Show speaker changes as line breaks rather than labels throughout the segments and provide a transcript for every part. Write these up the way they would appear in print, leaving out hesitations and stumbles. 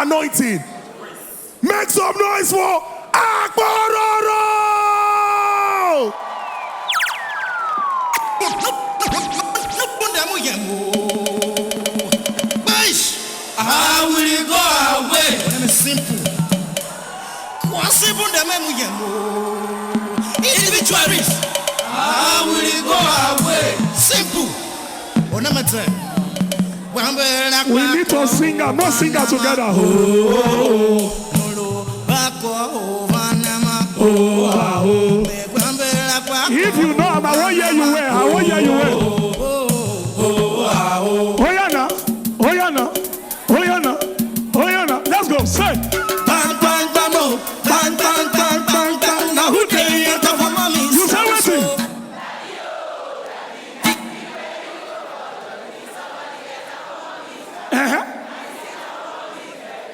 anointing. Make some noise for Akpororo!
How will you go away? Simple. Individualis. How will you go away? Simple.
We need to sing and not sing together. If you know, I won't hear you well. I won't hear you well. Oyana, Oyana, Oyana, Oyana. Let's go. Say.
Bang, bang, bang, bang, bang, bang, bang, bang. Now who can you talk for mommy?
You say what?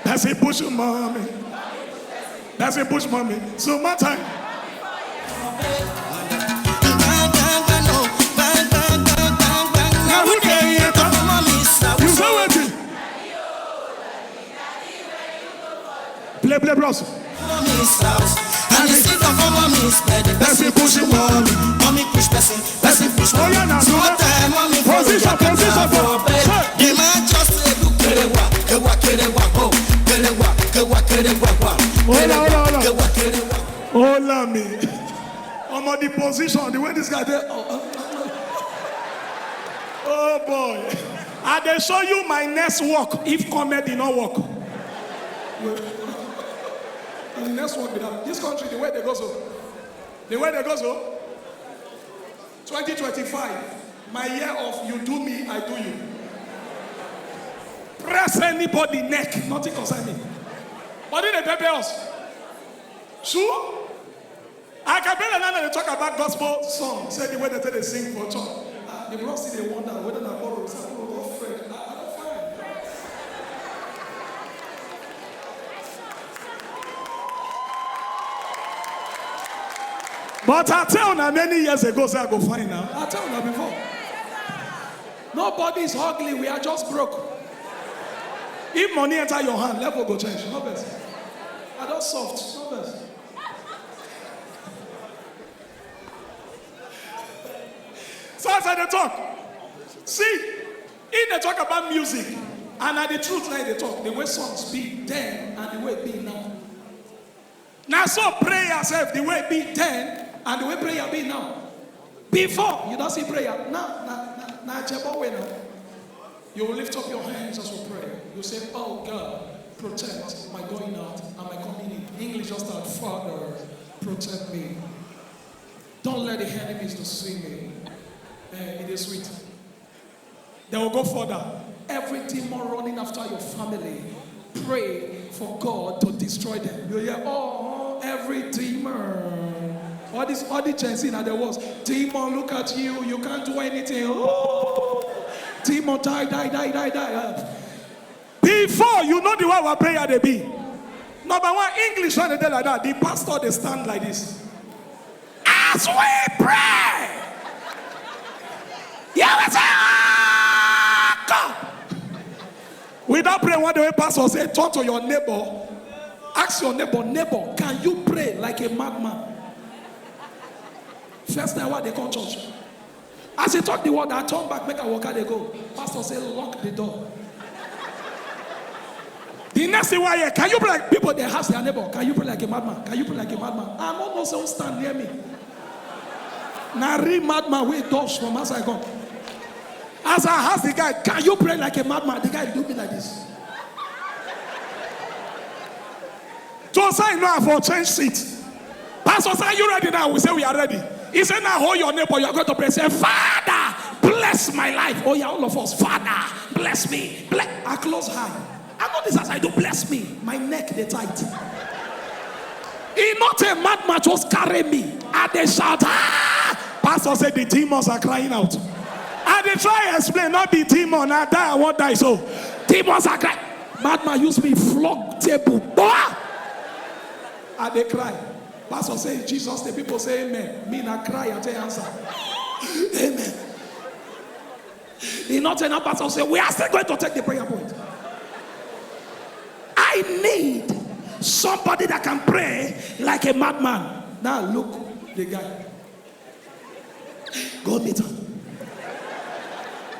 That's a push mommy. That's a push mommy. So my time.
Now who can you talk for mommy?
You say what? Play, bros.
Mommy's house. And you see the for mommy's bed. That's a push mommy. Mommy push person. That's a push mommy. So what time mommy
position.
The man just say look
Hola me. I'm on the position. The way this guy there. Oh boy. I they show you my next walk if comedy not work. The next walk without this country, the way they go so. The way they go so. 2025. My year of you do me, I do you. Press anybody neck, nothing concern me. What did they prepare us? Sure? I can better now they talk about gospel songs. Say the way that they sing for church. The bros see they wonder whether they borrow something or afraid. I don't find. But I tell you many years ago, say I go find now. I tell you before. Nobody is ugly, we are just broke. If money enter your hand, level go change. No best. I don't soft. No best. So as I talk, see, if they talk about music, and at the truth like they talk, the way songs be then and the way it be now. Now so prayer self, the way it be then and the way prayer be now. Before, you don't see prayer. Now, you will lift up your hands as we pray. You say, oh God, protect my going out and my coming in. English just start, Father, protect me. Don't let the enemies deceive me. It is sweet. They will go further. Every demon running after your family, pray for God to destroy them. You hear, oh, every demon. All the chances that there was. Demon, look at you. You can't do anything. Oh, demon, die. Before you know the way our prayer they be. Number one, English when they do like that. The pastor they stand like this. As we pray. You will say, God. Without praying, what the way pastor say, talk to your neighbor. Ask your neighbor, can you pray like a madman? First time what they call church. As he talk the word, I turn back, make a walk out, they go. Pastor say, lock the door. The next thing why can you pray like people they ask their neighbor, can you pray like a madman? Can you pray like a madman? I'm almost don't stand near me. Now real madman with doors from as I go. As I ask the guy, can you pray like a madman? The guy do me like this. So say no for change seat. Pastor say, are you ready now? We say we are ready. He said, now hold your neighbor. You are going to pray. Say, Father, bless my life. Oh yeah, all of us. Father, bless me. I close high. I know this as I do. Bless me. My neck they tight. He not a madman just carry me. And they shout, ah! Pastor said the demons are crying out. And they try to explain, not the demon. I die, I won't die. So demons are crying. Madman use me flog table. Boah! And they cry. Pastor say Jesus, the people say amen. Me not cry and they answer. Amen. He not enough pastor say we are still going to take the prayer point. I I need somebody that can pray like a madman. Now look, the guy. Go meet him.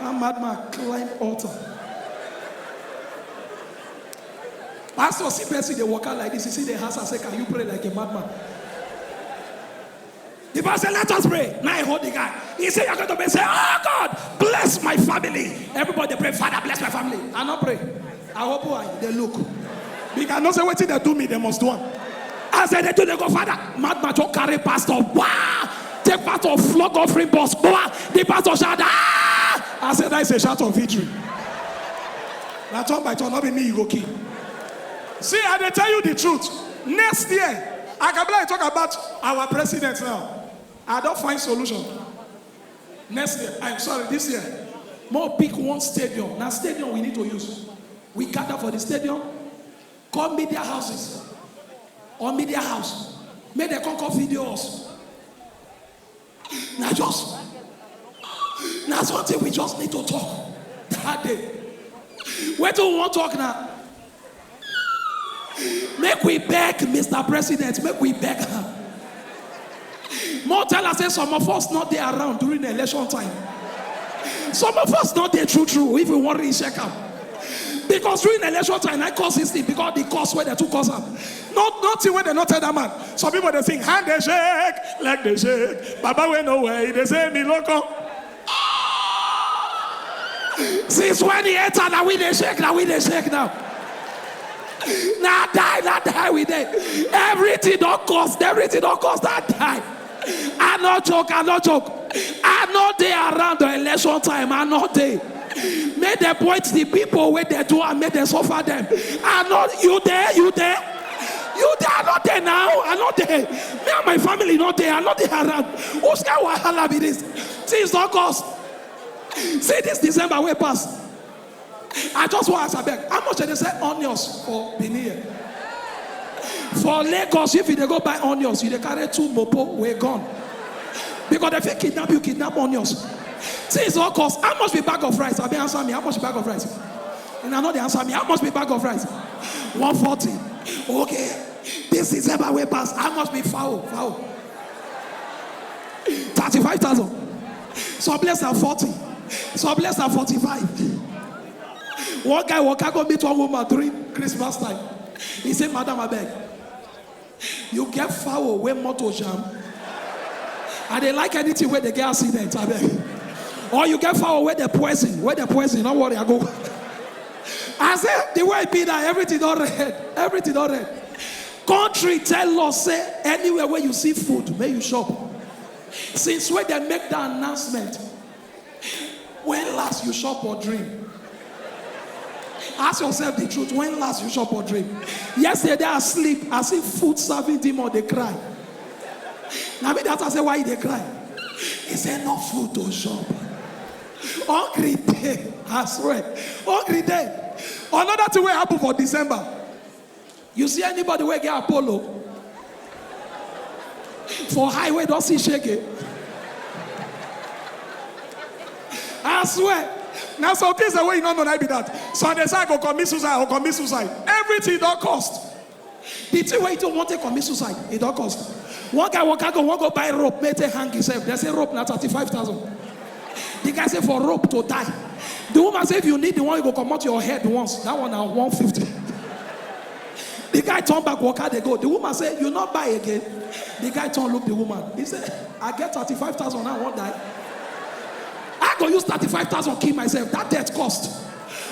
A madman climb altar. Pastor see person they walk out like this. You see the house and say, can you pray like a madman? The pastor said, let us pray. Now I hold the guy. He said, you're going to pray. Say, oh God, bless my family. Everybody pray, Father, bless my family. I not pray. I hope why they look. Because no say what they do me, they must do one. I said they do, they go, Father, madman don't carry pastor. Wow. Take pastor flog offering boss. The pastor shout, ah! I said that is a shout of victory. Now turn by turn, not be me, you go kill. See, I dey tell you the truth. Next year, I can talk about our president now. I don't find solution. Next year, I'm sorry, this year, more pick one stadium. Now stadium we need to use. We gather for the stadium, call media houses, or media house. Make them come videos. Now something we just need to talk that day. Where do we want to talk now? Make we beg Mr. President, make we beg her. More tell us say some of us not there around during the election time. Some of us not there true if we want to check out. Because during the election time I cause this thing because the cost where they took us up. Nothing where they not tell that man. Some people they sing hand they shake, leg they shake. Baba went away, they say me loco. Since when he enter now we they shake now. Now die with it. Everything don't cost that time. I not joke. I not there around the election time. I not there. Make them point the people where they do and make them suffer them. I not you there. You are not there now. I'm not there. Me and my family not there. I'm not there around. Who's got wahala be this? Things don't cost. See this December way pass. I just want to ask back. How much did they say onions for Benin? For Lagos, if you go buy onions, you carry 2 mopo, we're gone. Because if they kidnap onions. See, it's all cost. How much be bag of rice? Abi answer me. How much bag of rice? And I know they answer me. How much be bag of rice? 140. Okay. This December way pass. How much be fowl? 35,000. Some less than 40. Some less than 45. One guy go meet one woman during Christmas time. He said, Madam, I beg. You get foul when motor jam. And they like anything where they get accident, I beg. Or you get foul where they poison. Don't worry, I go. I said, the way it be that everything already. Country tell us, say, anywhere where you see food, may you shop. Since when they make that announcement, when last you shop or dream? Ask yourself the truth. When last you shop or dream? Yesterday I sleep. I see food serving demon. They cry. Now me that I say why they cry. He said no food to shop. Hungry day. I swear. Hungry day. Another thing will happen for December. You see anybody where get Apollo? For highway don't see shake it. I swear. Now some things the way you don't know that be that. So they say I go commit suicide. Everything don't cost. The thing where you don't want to commit suicide, it don't cost. One guy go buy rope, make him hang himself. They say rope now 35,000. The guy say for rope to die. The woman say if you need the one you go come out your head once. That one now 150. The guy turn back, walk out they go. The woman say you not buy again. The guy turn look the woman. He said I get 35,000 now I won't die. I go use 35,000 kill myself. That death cost.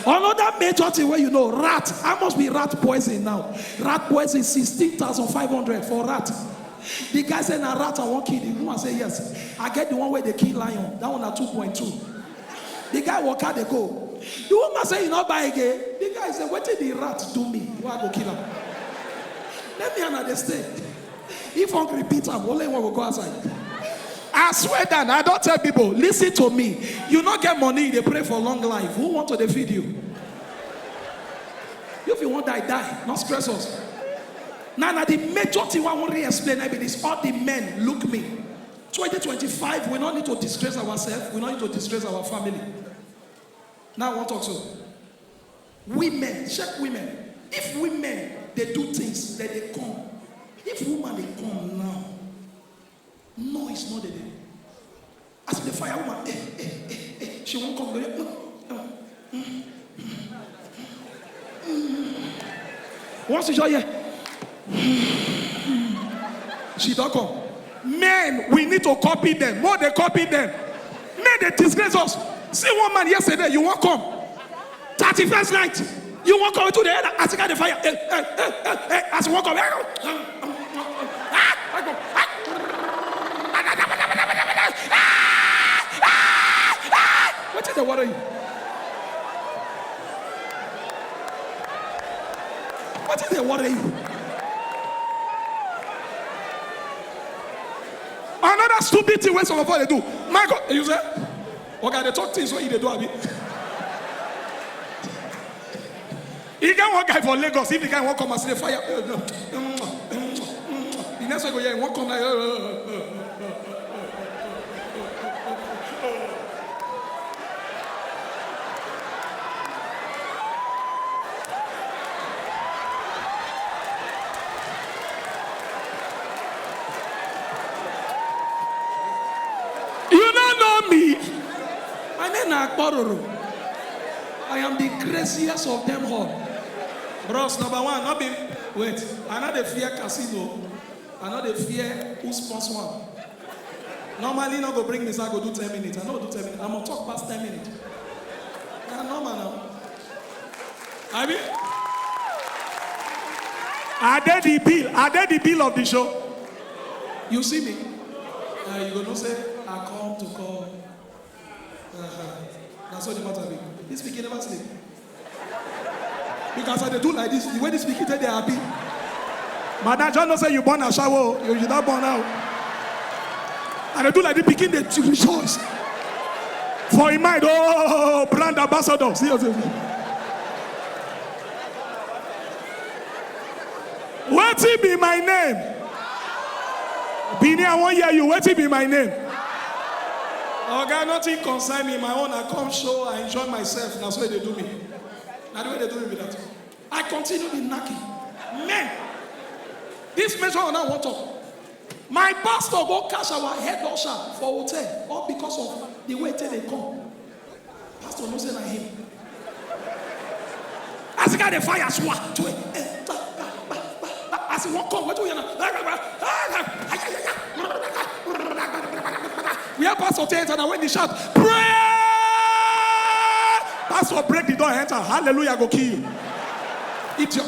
Another major thing where you know rat. I must be rat poison now. Rat poison 16,500 for rat. The guy said na rat I won't kill. The woman say yes. I get the one where they kill lion. That one at 2.2. The guy walk out they go. The woman say you not buy again. The guy say what did the rat do me? Why go kill him? Let me understand. If hungry Peter, only one will go outside. I swear that I don't tell people, listen to me. You not get money, they pray for long life. Who want to feed you? If you want to die. Not stress us. Now the major thing I want to explain is all the men look me. 2025, we don't need to disgrace ourselves. We don't need to disgrace our family. Now I want to talk to women. Check women. If women they do things, then they come. If woman they come now, no, it's not the day. As the fire woman, she won't come. Once you show here, she don't come. Men, we need to copy them. More they copy them. Men, they disgrace us. See one man yesterday, you won't come. 31st night, you won't come to the end. As you got the fire, as you won't come. What is the water? What is the water? Another stupid thing when some of us they do. My God, you say, okay, they talk things what they do. You get one guy for Lagos. If the guy won't come and see the fire, the next one go here, he won't come like. You don't know me. My name is Akpororo. I am the craziest of them all. Bros, number one, not be. Wait, I know they fear casino. I know they fear who sponsor one. Normally, not go bring me, so I go do 10 minutes. I know do 10 minutes. I'm gonna talk past 10 minutes. Yeah, normal now. I mean, are they the bill? Are they the bill of the show? You see me? You gonna say, I come to call. That's what the matter be. This speaking never sleep. Because when they do like this, the way they speak it, they are happy. Madam John don't say you born a shower, you not born out. And they do like they begin the rejoice. For in mind, oh, brand ambassador. See what it be my name? Bini, I won't hear you. What it be my name? Oh God, nothing concern me. My own, I come show, I enjoy myself. That's the way they do me. That's the way they do me with that. I continue in Naki. Men, this measure on our water. My pastor go cash our head usher for hotel, all because of the way they come. Pastor no say na him. As he got the fire swat to it. As he won't come, what do you know? We have pastor tent and when they shout, pray! Pastor break the door, enter. Hallelujah, go kill you. It's your.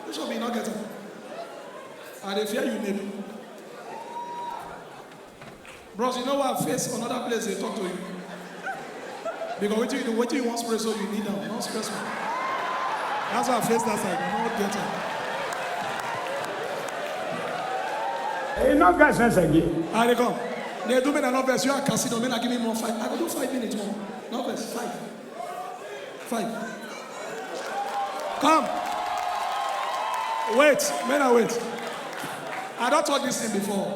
Bishop, you not getting. And they fear you, maybe. Bros, you know what I face another place they talk to you. Because what you do, what you want stress, so you need them, not stressful. That's why I face that side, not getting.
Hey, no guys, sense again.
And they come. They do me another verse. You are casino, men are giving me more 5. I will do 5 minutes more. No verse, 5. 5. Come. Wait, men are wait. I don't talk this thing before.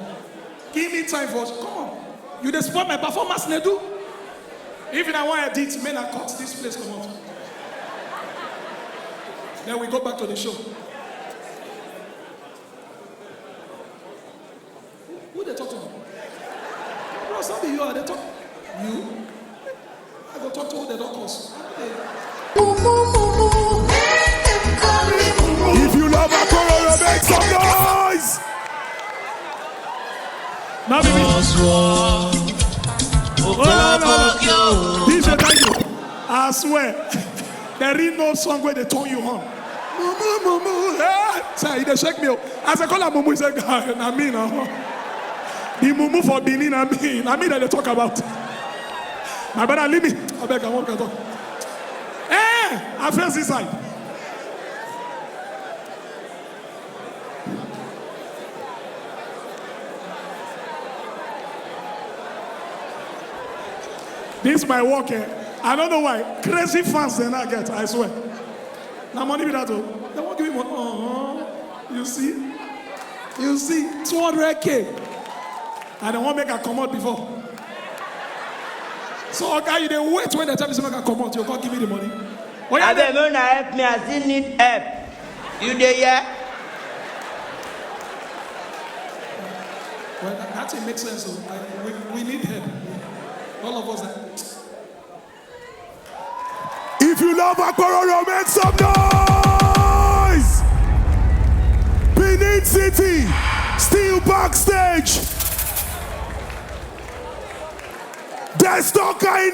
Give me time for. Come on. You dey spoil my performance, Nedu. Even I want to edit, men are cut this place, come out. Then we go back to the show. Who they talk to? Bro, some of you are they talk. You? I go talk to who they don't cause.
If you love Akpororo, make some noise.
Now, baby. DJ, thank you. I swear, there is no song where they turn you on. Say, they shake me up. As I call her Mumu, he said, I mean, the Mumu for Benin, I mean that they talk about. My brother, leave me. I beg, I won't talk. I face this side. This is my work. I don't know why. Crazy fans they not get, I swear. Now money be that too. They won't give me money. You see? 200K. I don't want to make a come out before. So okay, you didn't wait when the time is make a come out. You can't give me the money.
I don't know help me, I still need help. You there yet?
Well, that thing makes sense. So we need help. All of us.
If you love Akpororo, make some noise! Benin City, still backstage. There's Stalker in the